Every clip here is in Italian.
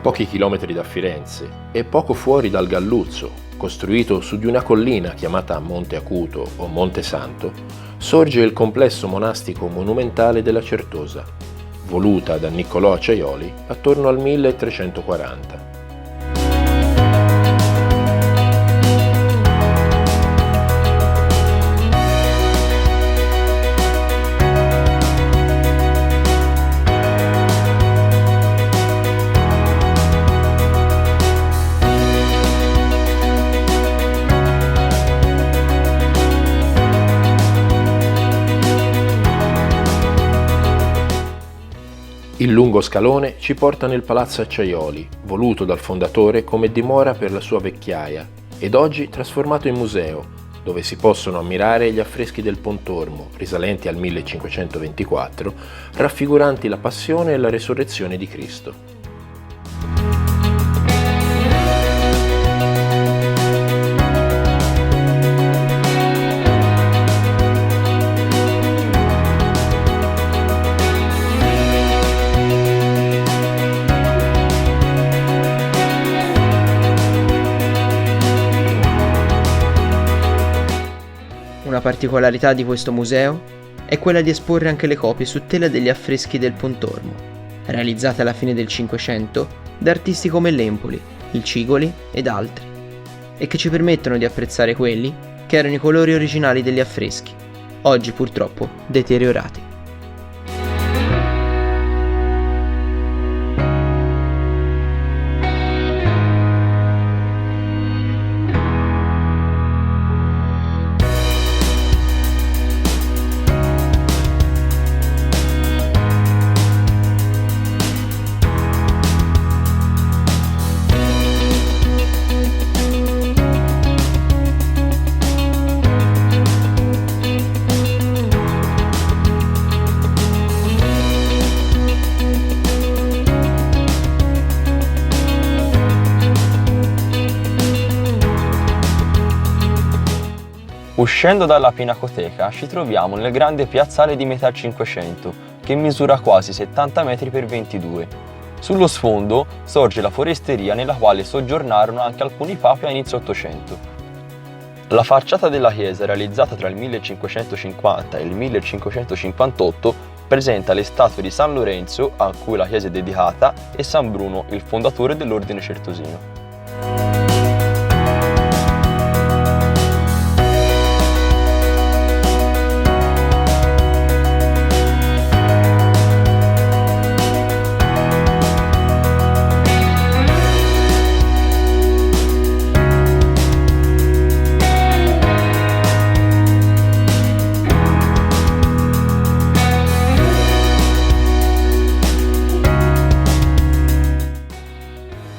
pochi chilometri da Firenze e poco fuori dal Galluzzo, costruito su di una collina chiamata Monte Acuto o Monte Santo, sorge il complesso monastico monumentale della Certosa, voluta da Niccolò Acciaioli attorno al 1340. Il lungo scalone ci porta nel Palazzo Acciaioli, voluto dal fondatore come dimora per la sua vecchiaia, ed oggi trasformato in museo, dove si possono ammirare gli affreschi del Pontormo, risalenti al 1524, raffiguranti la passione e la resurrezione di Cristo. Una particolarità di questo museo è quella di esporre anche le copie su tela degli affreschi del Pontormo, realizzate alla fine del Cinquecento da artisti come l'Empoli, il Cigoli ed altri, e che ci permettono di apprezzare quelli che erano i colori originali degli affreschi, oggi purtroppo deteriorati. Uscendo dalla Pinacoteca ci troviamo nel grande piazzale di metà Cinquecento, che misura quasi 70 metri per 22. Sullo sfondo sorge la foresteria nella quale soggiornarono anche alcuni papi a inizio Ottocento. La facciata della chiesa, realizzata tra il 1550 e il 1558, presenta le statue di San Lorenzo, a cui la chiesa è dedicata, e San Bruno, il fondatore dell'ordine certosino.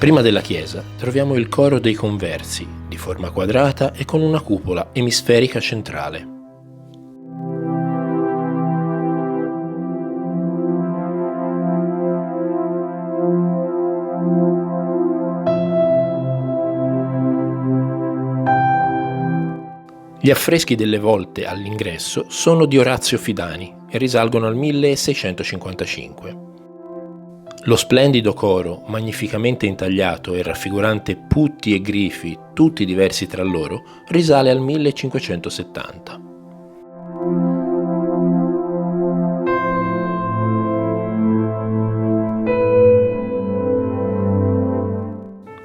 Prima della chiesa troviamo il coro dei Conversi, di forma quadrata e con una cupola emisferica centrale. Gli affreschi delle volte all'ingresso sono di Orazio Fidani e risalgono al 1655. Lo splendido coro, magnificamente intagliato e raffigurante putti e grifi, tutti diversi tra loro, risale al 1570.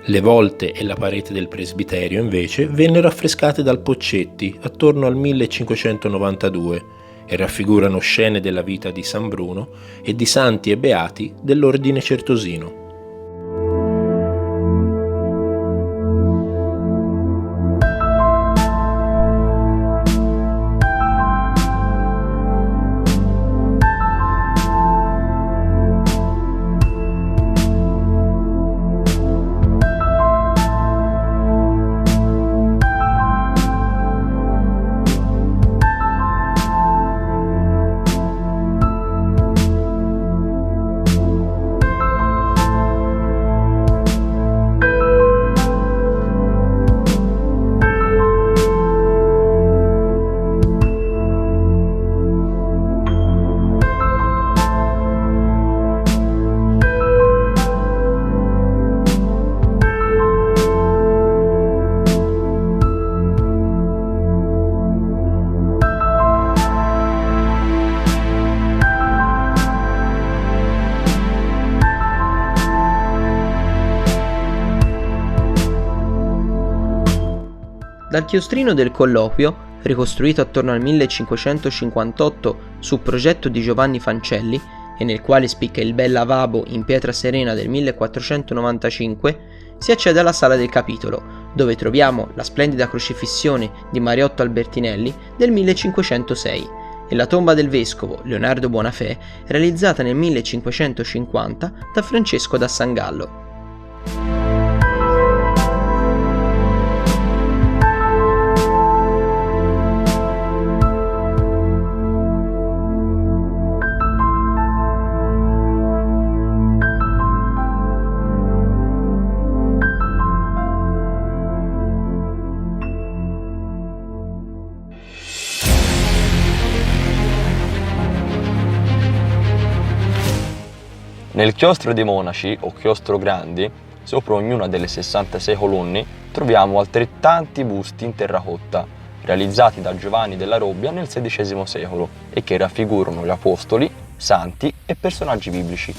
Le volte e la parete del presbiterio, invece, vennero affrescate dal Poccetti attorno al 1592 e raffigurano scene della vita di San Bruno e di santi e beati dell'ordine certosino. Dal chiostrino del Colloquio, ricostruito attorno al 1558 su progetto di Giovanni Fancelli e nel quale spicca il bel lavabo in pietra serena del 1495, si accede alla sala del capitolo, dove troviamo la splendida crocifissione di Mariotto Albertinelli del 1506 e la tomba del vescovo Leonardo Bonafè realizzata nel 1550 da Francesco da Sangallo. Nel chiostro dei monaci, o chiostro grande, sopra ognuna delle 66 colonne troviamo altrettanti busti in terracotta, realizzati da Giovanni della Robbia nel XVI secolo e che raffigurano gli apostoli, santi e personaggi biblici.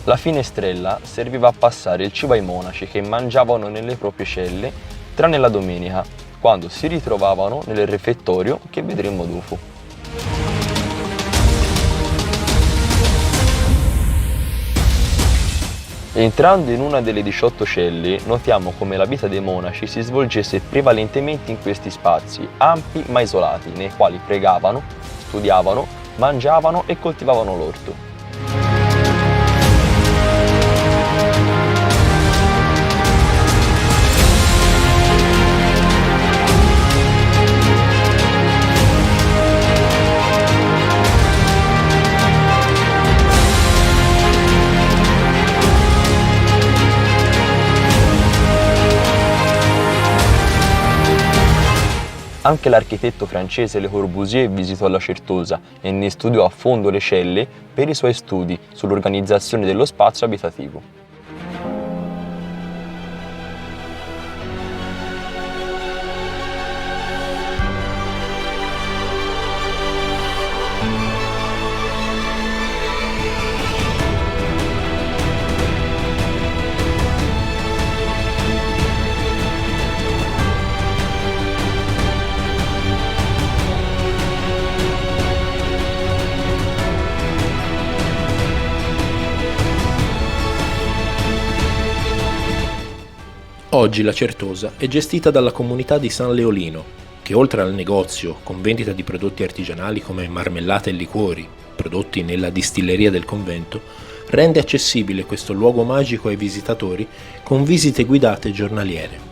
La finestrella serviva a passare il cibo ai monaci che mangiavano nelle proprie celle, tranne la domenica, quando si ritrovavano nel refettorio che vedremo dopo. Entrando in una delle 18 celle, notiamo come la vita dei monaci si svolgesse prevalentemente in questi spazi, ampi ma isolati, nei quali pregavano, studiavano, mangiavano e coltivavano l'orto. Anche l'architetto francese Le Corbusier visitò la Certosa e ne studiò a fondo le celle per i suoi studi sull'organizzazione dello spazio abitativo. Oggi la Certosa è gestita dalla comunità di San Leolino, che oltre al negozio con vendita di prodotti artigianali come marmellate e liquori, prodotti nella distilleria del convento, rende accessibile questo luogo magico ai visitatori con visite guidate giornaliere.